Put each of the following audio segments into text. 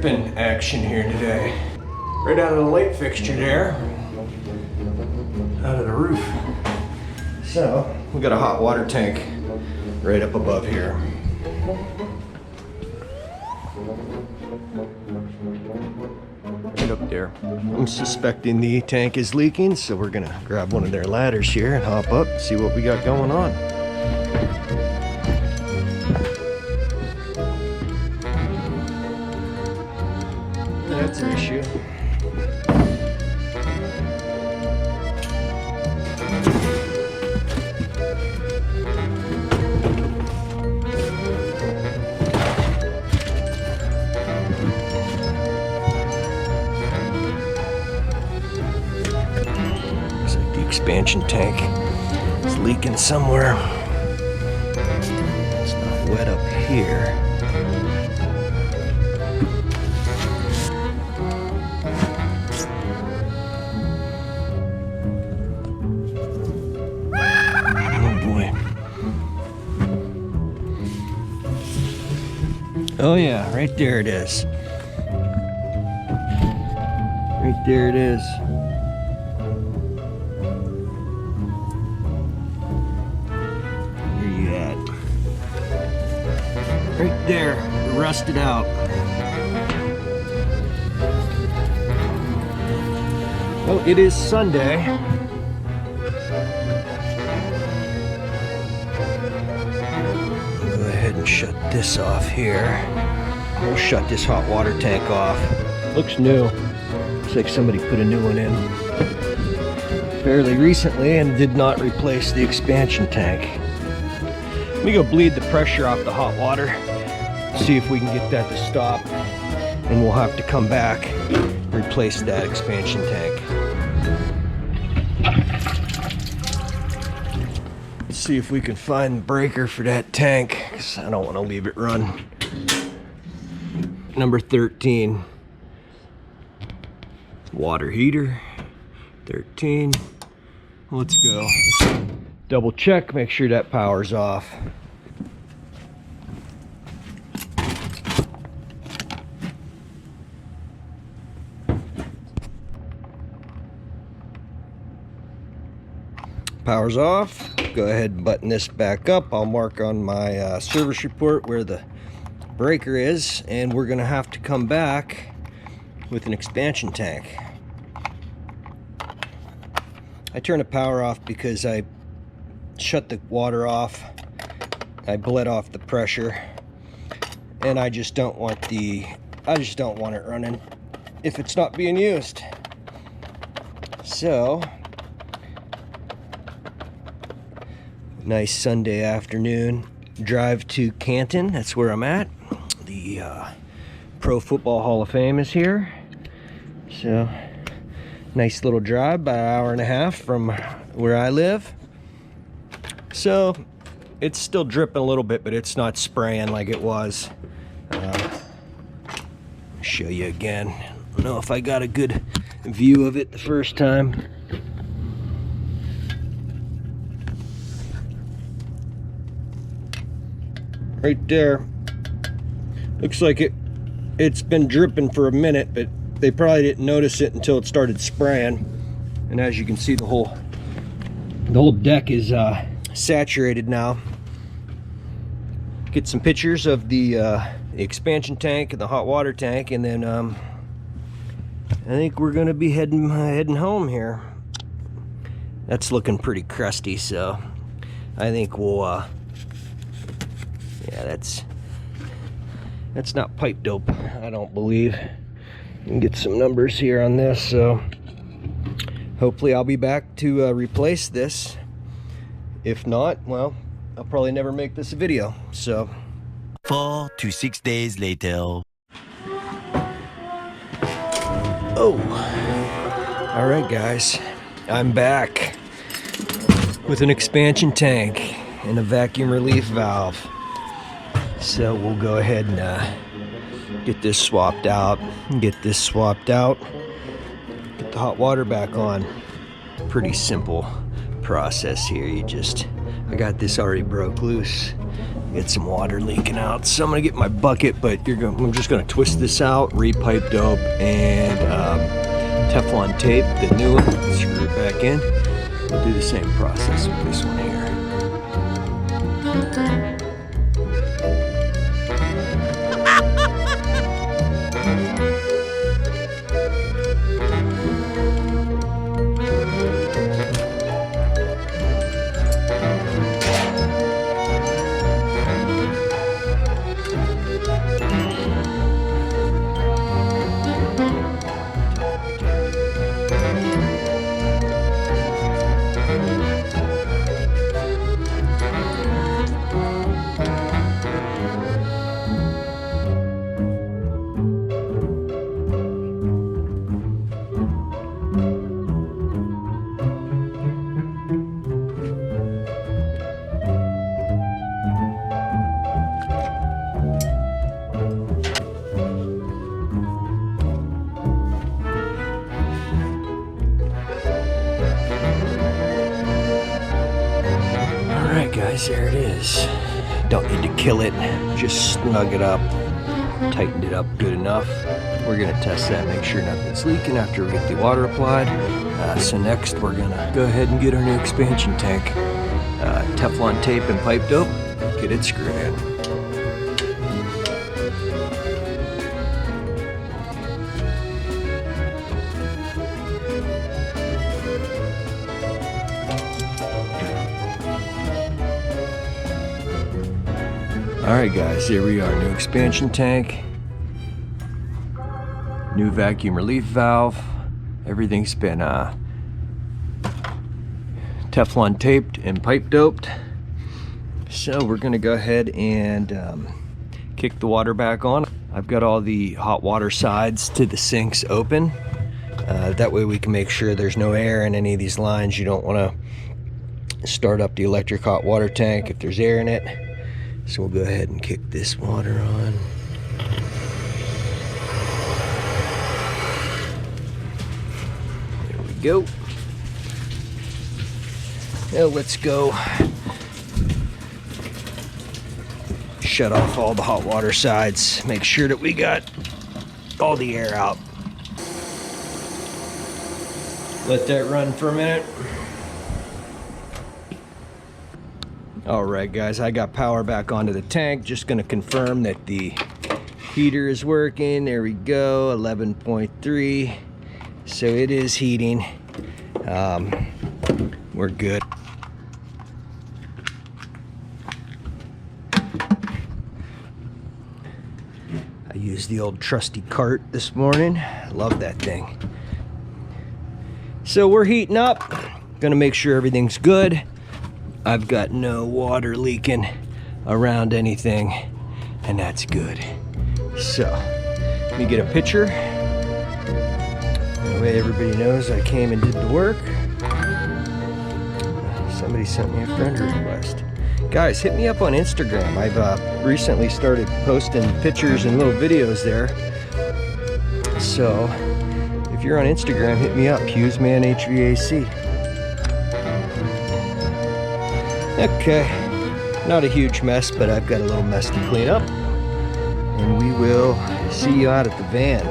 dripping action here today. Right out of the light fixture there, out of the roof. So, we got a hot water tank right up above here. Right up there. I'm suspecting the tank is leaking, so we're gonna grab one of their ladders here and hop up, see what we got going on. That's an issue. Looks like the expansion tank is leaking somewhere. It's not wet up here. Oh yeah, right there it is. Right there it is. Where you at? Right there, rusted out. Well, it is Sunday. Go ahead and shut this off here. We'll shut this hot water tank off. Looks new. Looks like somebody put a new one in fairly recently and did not replace the expansion tank. Let me go bleed the pressure off the hot water, see if we can get that to stop, and we'll have to come back and replace that expansion tank. Let's see if we can find the breaker for that tank, because I don't want to leave it run. Number 13. Water heater. 13. Let's go. Double check, make sure that power's off. Power's off. Go ahead and button this back up. I'll mark on my service report where the breaker is, and we're gonna have to come back with an expansion tank. I turned the power off because I shut the water off. I bled off the pressure, and I just don't want it running if it's not being used. So, nice Sunday afternoon drive to Canton. That's where I'm at. The Pro Football Hall of Fame is here. So, nice little drive, about an hour and a half from where I live. So, it's still dripping a little bit, but it's not spraying like it was. Show you again. I don't know if I got a good view of it the first time. Right there. Looks like it's been dripping for a minute, but they probably didn't notice it until it started spraying. And as you can see, the whole deck is saturated now. Get some pictures of the expansion tank and the hot water tank, and then I think we're gonna be heading home here. That's looking pretty crusty, so I think we'll yeah, that's not pipe dope, I don't believe. You can get some numbers here on this, so hopefully I'll be back to replace this. If not, well, I'll probably never make this a video. So 4 to 6 days later. Oh, all right guys, I'm back with an expansion tank and a vacuum relief valve. So we'll go ahead and get this swapped out, get the hot water back on. Pretty simple process here. I got this already broke loose. Get some water leaking out. So I'm gonna get my bucket, but I'm just gonna twist this out, re-pipe dope, and Teflon tape, the new one, screw it back in. We'll do the same process with this one here. Guys, there it is. Don't need to kill it, just snug it up, tightened it up good enough. We're gonna test that, make sure nothing's leaking after we get the water applied. So next we're gonna go ahead and get our new expansion tank. Teflon tape and pipe dope, get it screwed in. Alright guys, here we are, new expansion tank, new vacuum relief valve, everything's been Teflon taped and pipe doped. So we're gonna go ahead and kick the water back on. I've got all the hot water sides to the sinks open. That way we can make sure there's no air in any of these lines. You don't wanna start up the electric hot water tank if there's air in it. So we'll go ahead and kick this water on. There we go. Now let's go shut off all the hot water sides. Make sure that we got all the air out. Let that run for a minute. All right, guys, I got power back onto the tank. Just gonna confirm that the heater is working. There we go, 11.3. So it is heating. We're good. I used the old trusty cart this morning. Love that thing. So we're heating up. Gonna make sure everything's good. I've got no water leaking around anything, and that's good. So, let me get a picture. That way everybody knows I came and did the work. Somebody sent me a friend request. Guys, hit me up on Instagram. I've recently started posting pictures and little videos there. So, if you're on Instagram, hit me up, Hughesman HVAC. Okay, not a huge mess, but I've got a little mess to clean up. And we will see you out at the van.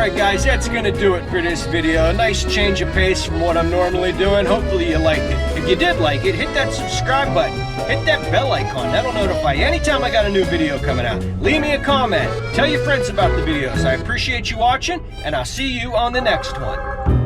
Alright guys, that's gonna do it for this video. A nice change of pace from what I'm normally doing. Hopefully you liked it. If you did like it, hit that subscribe button. Hit that bell icon. That'll notify you anytime I got a new video coming out. Leave me a comment. Tell your friends about the videos. I appreciate you watching, and I'll see you on the next one.